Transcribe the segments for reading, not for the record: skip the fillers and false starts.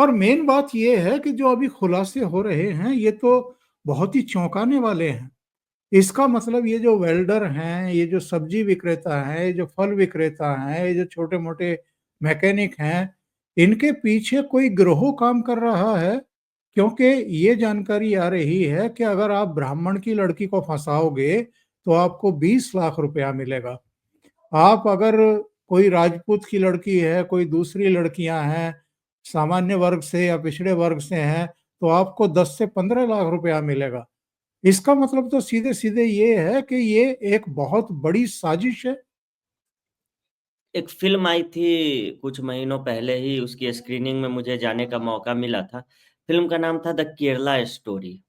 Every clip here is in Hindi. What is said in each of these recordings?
और मेन बात ये है कि जो अभी खुलासे हो रहे हैं, ये तो बहुत ही चौंकाने वाले हैं। इसका मतलब ये जो वेल्डर हैं, ये जो सब्जी विक्रेता हैं, ये जो फल विक्रेता हैं, ये जो छोटे-मोटे मैकेनिक हैं, इनके पीछे कोई गिरोह काम कर रहा है, क्योंकि ये जानकारी आ रही है कि अगर आप ब्राह्मण की लड़की को फँसाओगे, तो आपको 20 लाख रुपया मिलेगा। आप अगर कोई राजपूत की लड़की है, कोई दूसरी लड़कियां हैं, सामान्य वर्ग से या पिछड़े वर्ग से हैं, तो आपको 10 से 15 लाख रुपया मिलेगा। इसका मतलब तो सीधे सीधे ये है कि ये एक बहुत बड़ी साजिश है। एक फ़िल्म आई थी कुछ महीनों पहले ही, उसकी स्क्रीनिंग में मुझे जाने का मौका मिला था। फ़िल्म का नाम था द केरला स्टोरी।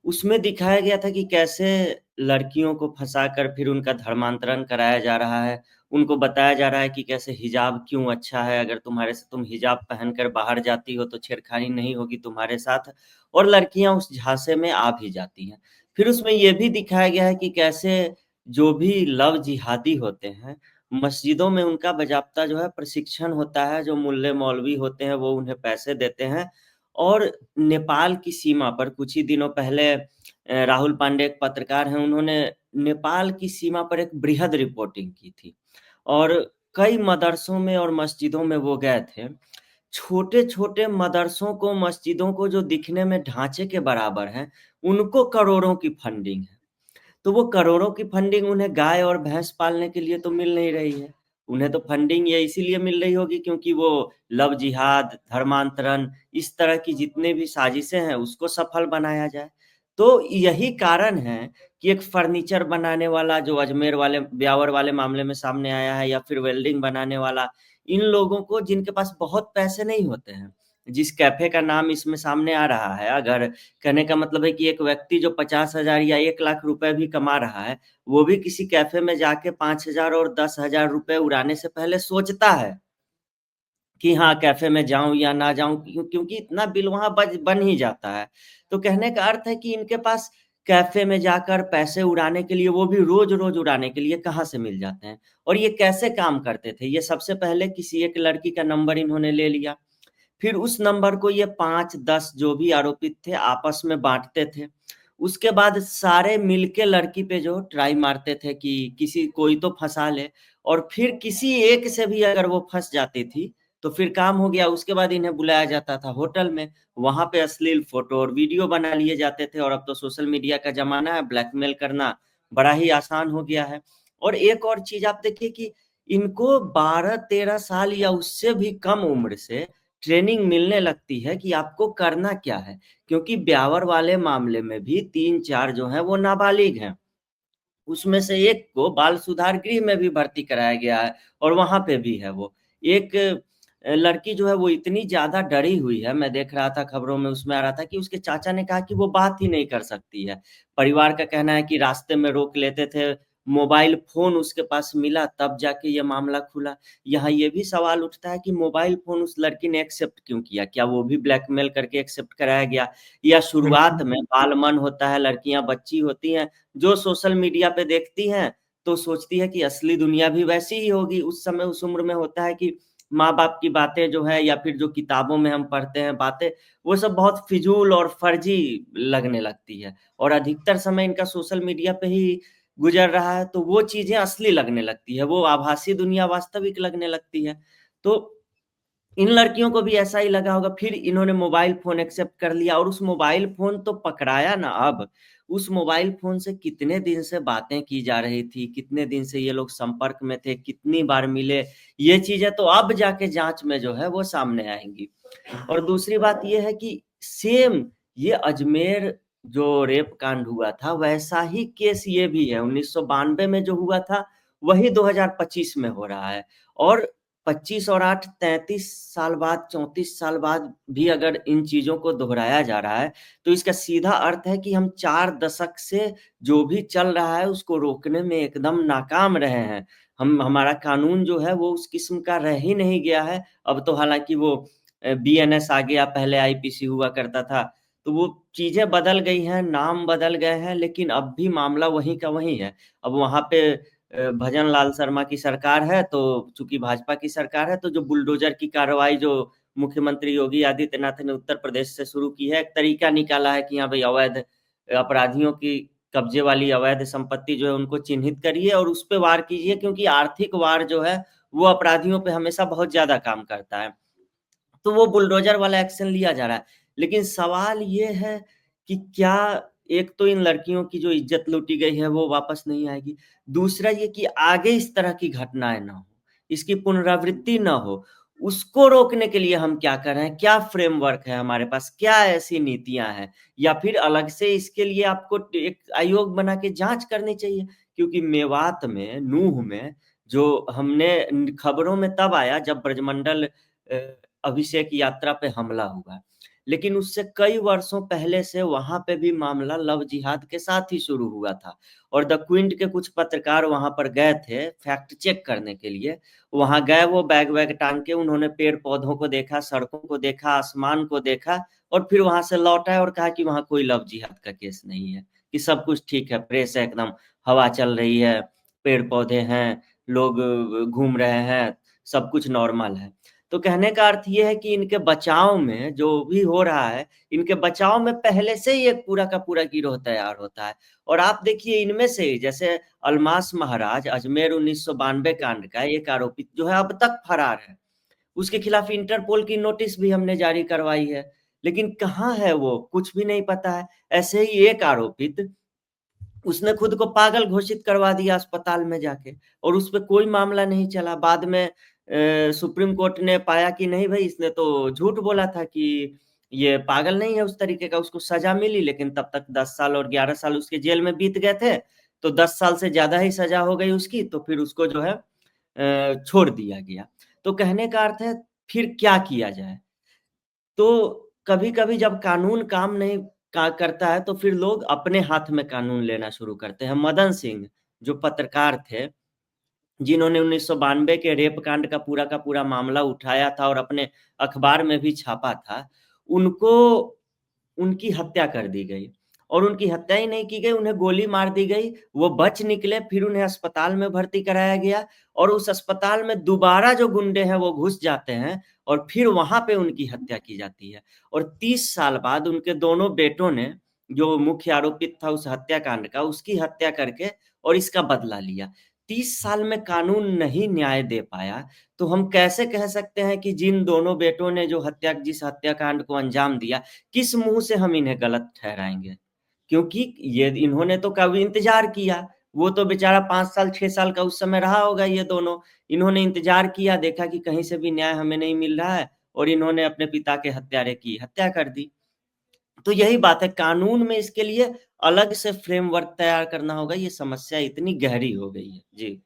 उसमें दिखाया गया था कि कैसे लड़कियों को फँसाकर फिर उनका धर्मांतरण कराया जा रहा है। उनको बताया जा रहा है कि कैसे हिजाब क्यों अच्छा है, अगर तुम हिजाब पहनकर बाहर जाती हो तो छेड़खानी नहीं होगी तुम्हारे साथ, और लड़कियाँ उस झांसे में आ भी जाती हैं। फिर उसमें ये भी दिखाया गया है कि कैसे जो भी लव जिहादी होते हैं, मस्जिदों में उनका बाज़ाब्ता जो है प्रशिक्षण होता है, जो मुल्ले मौलवी होते हैं वो उन्हें पैसे देते हैं, और नेपाल की सीमा पर कुछ ही दिनों पहले राहुल पांडे एक पत्रकार हैं, उन्होंने नेपाल की सीमा पर एक बृहद रिपोर्टिंग की थी और कई मदरसों में और मस्जिदों में वो गए थे। छोटे-छोटे मदरसों को, मस्जिदों को जो दिखने में ढाँचे के बराबर हैं, उनको करोड़ों की फंडिंग है। तो वो करोड़ों की फंडिंग उन्हें गाय और भैंस पालने के लिए तो मिल नहीं रही है। उन्हें तो फंडिंग ये इसीलिए मिल रही होगी क्योंकि वो लव जिहाद, धर्मांतरण, इस तरह की जितने भी साजिशें हैं उसको सफल बनाया जाए। तो यही कारण है कि एक फर्नीचर बनाने वाला जो अजमेर वाले ब्यावर वाले मामले में सामने आया है, या फिर वेल्डिंग बनाने वाला, इन लोगों को जिनके पास बहुत पैसे नहीं होते हैं, जिस कैफ़े का नाम इसमें सामने आ रहा है, अगर कहने का मतलब है कि एक व्यक्ति जो 50,000 या 1 लाख रुपए भी कमा रहा है, वो भी किसी कैफ़े में जाके 5,000 और 10,000 रुपए उड़ाने से पहले सोचता है कि हाँ, कैफ़े में जाऊँ या ना जाऊँ, क्योंकि इतना बिल वहाँ बन ही जाता है। तो कहने का अर्थ है कि इनके पास कैफ़े में जाकर पैसे उड़ाने के लिए, वो भी रोज़-रोज़ उड़ाने के लिए कहाँ से मिल जाते हैं। और ये कैसे काम करते थे? ये सबसे पहले किसी एक लड़की का नंबर इन्होंने ले लिया। फिर उस नंबर को ये 5-10 जो भी आरोपित थे आपस में बाँटते थे। उसके बाद सारे मिलके लड़की पे जो ट्राई मारते थे कि किसी कोई तो फँसा ले, और फिर किसी एक से भी अगर वो फँस जाती थी, तो फिर काम हो गया। उसके बाद इन्हें बुलाया जाता था होटल में, वहाँ पे अश्लील फ़ोटो और वीडियो बना लिए जाते थे, और अब तो सोशल मीडिया का ज़माना है, ब्लैकमेल करना बड़ा ही आसान हो गया है। और एक और चीज़ आप देखिए कि इनको 12-13 साल या उससे भी कम उम्र से ट्रेनिंग मिलने लगती है कि आपको करना क्या है, क्योंकि ब्यावर वाले मामले में भी 3-4 जो हैं वो नाबालिग हैं। उसमें से एक को बाल सुधार गृह में भी भर्ती कराया गया है और वहाँ पे भी है वो। एक लड़की जो है वो इतनी ज़्यादा डरी हुई है, मैं देख रहा था खबरों में, उसमें आ रहा था कि उसके चाचा ने कहा कि वो बात ही नहीं कर सकती है। परिवार का कहना है कि रास्ते में रोक लेते थे, मोबाइल फ़ोन उसके पास मिला तब जाके ये मामला खुला। यहाँ ये भी सवाल उठता है कि मोबाइल फ़ोन उस लड़की ने एक्सेप्ट क्यों किया? क्या वो भी ब्लैकमेल करके एक्सेप्ट कराया गया? या शुरुआत बिल्कुल। में बाल मन होता है, लड़कियाँ बच्ची होती हैं, जो सोशल मीडिया पे देखती हैं, तो सोचती है कि असली दुनिया भी वैसी ही होगी। उस समय उस उम्र में होता है कि माँ-बाप की बातें जो है, या फिर जो किताबों में हम पढ़ते हैं बातें, वो सब बहुत फ़िज़ूल और फ़र्ज़ी लगने लगती है, और अधिकतर समय इनका सोशल मीडिया पे ही गुज़र रहा है, तो वो चीज़ें असली लगने लगती है, वो आभासी दुनिया वास्तविक लगने लगती है। तो इन लड़कियों को भी ऐसा ही लगा होगा, फिर इन्होंने मोबाइल फ़ोन एक्सेप्ट कर लिया, और उस मोबाइल फ़ोन तो पकड़ाया ना अब, उस मोबाइल फ़ोन से कितने दिन से बातें की जा रही थी, कितने दिन से ये लोग संपर्क में थे, कितनी बार मिले, ये चीज़ें तो अब जाके जाँच में जो है वो सामने आएँगी। और दूसरी बात ये है कि सेम ये अजमेर जो रेप कांड हुआ था, वैसा ही केस ये भी है। 1992 में जो हुआ था, वही 2025 में हो रहा है, और 25 और 8 33 साल बाद, 34 साल बाद भी अगर इन चीज़ों को दोहराया जा रहा है, तो इसका सीधा अर्थ है कि हम 4 दशक से जो भी चल रहा है, उसको रोकने में एकदम नाकाम रहे हैं। हम हमारा कानून जो है, वो उस किस्म का रह ही नहीं गया है। अब तो हालाँकि वो बीएनएस आ गया, पहले आईपीसी हुआ करता था। तो वो चीज़ें बदल गई हैं, नाम बदल गए हैं, लेकिन अब भी मामला वहीं का वहीं है। अब वहाँ पे भजन लाल शर्मा की सरकार है, तो चूँकि भाजपा की सरकार है, तो जो बुलडोज़र की कार्रवाई जो मुख्यमंत्री योगी आदित्यनाथ ने उत्तर प्रदेश से शुरू की है। एक तरीका निकाला है कि हाँ भाई, अवैध अपराधियों की कब्जे वाली अवैध संपत्ति जो है उनको चिन्हित करिए और उस पे वार कीजिए, क्योंकि आर्थिक वार जो है वो अपराधियों पे हमेशा बहुत ज्यादा काम करता है। तो वो बुलडोजर वाला एक्शन लिया जा रहा है। लेकिन सवाल ये है कि क्या, एक तो इन लड़कियों की जो इज्जत लूटी गई है वो वापस नहीं आएगी। दूसरा ये कि आगे इस तरह की घटनाएं ना हो, इसकी पुनरावृत्ति ना हो, उसको रोकने के लिए हम क्या कर रहे हैं? क्या फ्रेमवर्क है हमारे पास? क्या ऐसी नीतियां हैं? या फिर अलग से इसके लिए आपको एक आयोग बना के जांच करनी चाहिए। क्योंकि मेवात में, नूह में, जो हमने खबरों में तब आया जब ब्रजमंडल अभिषेक यात्रा पे हमला हुआ। लेकिन उससे कई वर्षों पहले से वहां पे भी मामला लव जिहाद के साथ ही शुरू हुआ था। और द क्विंट के कुछ पत्रकार वहां पर गए थे फैक्ट चेक करने के लिए। वहां गए, वो बैग वैग टांग के, उन्होंने पेड़ पौधों को देखा, सड़कों को देखा, आसमान को देखा, और फिर वहां से लौट आए और कहा कि वहां कोई लव जिहाद का केस नहीं है, कि सब कुछ ठीक है, प्रेस है एकदम, हवा चल रही है, पेड़ पौधे हैं, लोग घूम रहे हैं, सब कुछ नॉर्मल है। तो कहने का अर्थ ये है कि इनके बचाव में जो भी हो रहा है, इनके बचाव में पहले से ही एक पूरा का पूरा गिरोह तैयार होता है। और आप देखिए, इनमें से ही जैसे अलमास महाराज, अजमेर 1992 कांड का एक आरोपित जो है अब तक फरार है। उसके खिलाफ इंटरपोल की नोटिस भी हमने जारी करवाई है, लेकिन कहाँ है वो, कुछ भी नहीं पता है। ऐसे ही एक आरोपित, उसने खुद को पागल घोषित करवा दिया अस्पताल में जाके, और उस पे कोई मामला नहीं चला। बाद में सुप्रीम कोर्ट ने पाया कि नहीं भाई, इसने तो झूठ बोला था कि ये पागल नहीं है उस तरीके का, उसको सजा मिली। लेकिन तब तक 10 साल और 11 साल उसके जेल में बीत गए थे, तो 10 साल से ज्यादा ही सजा हो गई उसकी, तो फिर उसको जो है छोड़ दिया गया। तो कहने का अर्थ है, फिर क्या किया जाए? तो कभी-कभी जब कानून काम नहीं करता है, तो फिर लोग अपने हाथ में कानून लेना शुरू करते हैं। मदन सिंह, जो पत्रकार थे, जिन्होंने 1992 के रेप कांड का पूरा मामला उठाया था और अपने अखबार में भी छापा था, उनको, उनकी हत्या कर दी गई। और उनकी हत्या ही नहीं की गई, उन्हें गोली मार दी गई। वो बच निकले, फिर उन्हें अस्पताल में भर्ती कराया गया, और उस अस्पताल में दोबारा जो गुंडे हैं वो घुस जाते हैं, और फिर वहां पे उनकी हत्या की जाती है। और 30 साल बाद उनके दोनों बेटों ने, जो मुख्य आरोपित था उस हत्याकांड का, उसकी हत्या करके और इसका बदला लिया। 30 साल में कानून नहीं न्याय दे पाया, तो हम कैसे कह सकते हैं कि जिन दोनों बेटों ने जो जिस हत्याकांड को अंजाम दिया, किस मुंह से हम इन्हें गलत ठहराएंगे? क्योंकि ये, इन्होंने तो कभी इंतजार किया। वो तो बेचारा 5 साल 6 साल का उस समय रहा होगा, ये दोनों। इन्होंने इंतजार किया, देखा कि कहीं से भी न्याय हमें नहीं मिल रहा है, और इन्होंने अपने पिता के हत्यारे की हत्या कर दी। तो यही बात है, कानून में इसके लिए अलग से फ्रेमवर्क तैयार करना होगा। ये समस्या इतनी गहरी हो गई है। जी।